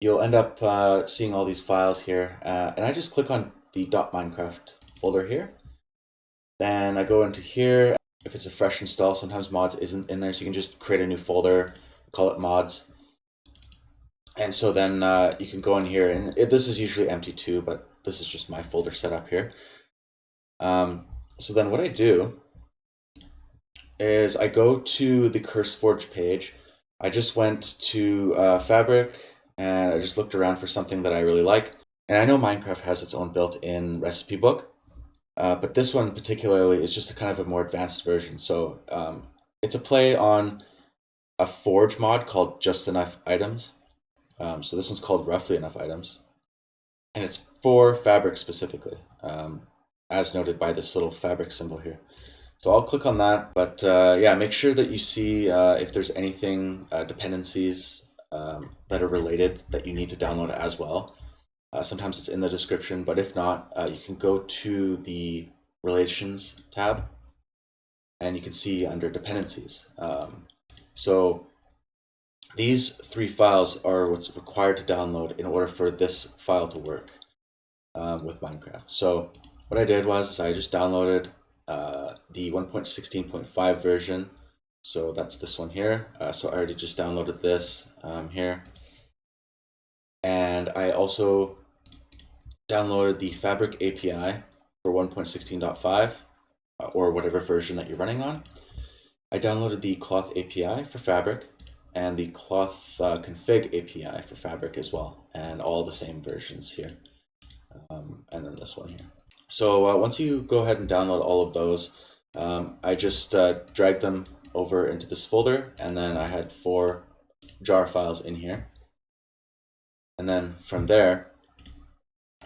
you'll end up seeing all these files here. And I just click on the .minecraft folder here. Then I go into here. If it's a fresh install, sometimes mods isn't in there, so you can just create a new folder, call it mods. And so then you can go in here, and this is usually empty too, but this is just my folder setup here. So then what I do is I go to the Curseforge page. I just went to Fabric, and I just looked around for something that I really like. And I know Minecraft has its own built-in recipe book, but this one particularly is just a kind of a more advanced version. So it's a play on a Forge mod called Just Enough Items. So this one's called Roughly Enough Items. And it's for Fabric specifically, as noted by this little Fabric symbol here. So I'll click on that, but yeah, make sure that you see if there's anything, dependencies that are related that you need to download as well. Sometimes it's in the description, but if not, you can go to the Relations tab, and you can see under Dependencies. So these 3 files are what's required to download in order for this file to work with Minecraft. So what I did was I just downloaded the 1.16.5 version. So that's this one here. So I already just downloaded this here. And I also downloaded the Fabric API for 1.16.5 or whatever version that you're running on. I downloaded the Cloth API for Fabric and the Cloth Config API for Fabric as well, and all the same versions here. And then this one here. So once you go ahead and download all of those, I just dragged them over into this folder, and then I had 4 jar files in here. And then from there,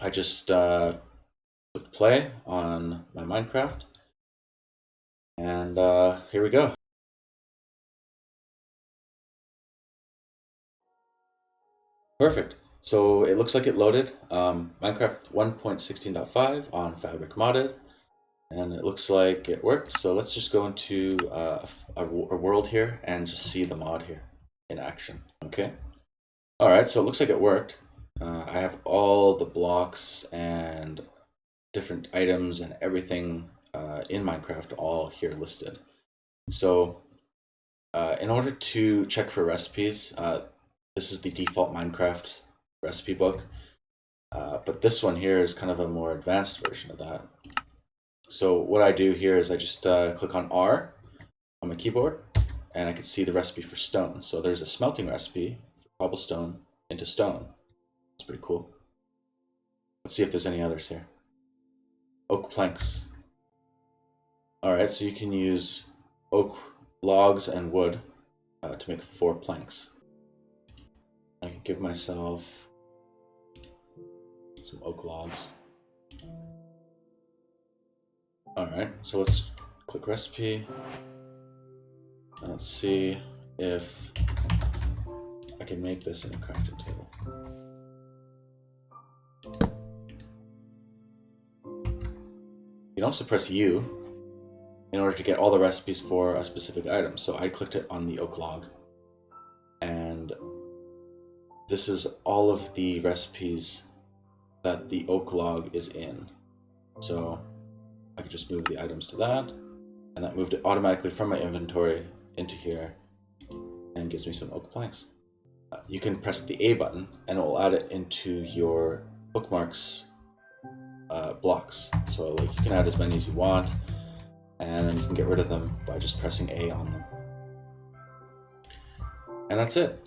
I just click play on my Minecraft, and here we go. Perfect. So it looks like it loaded Minecraft 1.16.5 on Fabric Modded, and it looks like it worked. So let's just go into a world here and just see the mod here in action. Okay. All right, so it looks like it worked. I have all the blocks and different items and everything in Minecraft all here listed. So in order to check for recipes, this is the default Minecraft recipe book, but this one here is kind of a more advanced version of that. So what I do here is I just click on R on my keyboard, and I can see the recipe for stone. So there's a smelting recipe for cobblestone into stone. That's pretty cool. Let's see if there's any others here. Oak planks. All right, so you can use oak logs and wood to make 4 planks. I can give myself some oak logs. All right, so let's click recipe. And let's see if I can make this in a crafting table. You can also press U in order to get all the recipes for a specific item. So I clicked it on the oak log, and this is all of the recipes that the oak log is in. So I could just move the items to that, and that moved it automatically from my inventory into here and gives me some oak planks. You can press the A button and it will add it into your bookmarks blocks. So like you can add as many as you want, and then you can get rid of them by just pressing A on them. And that's it.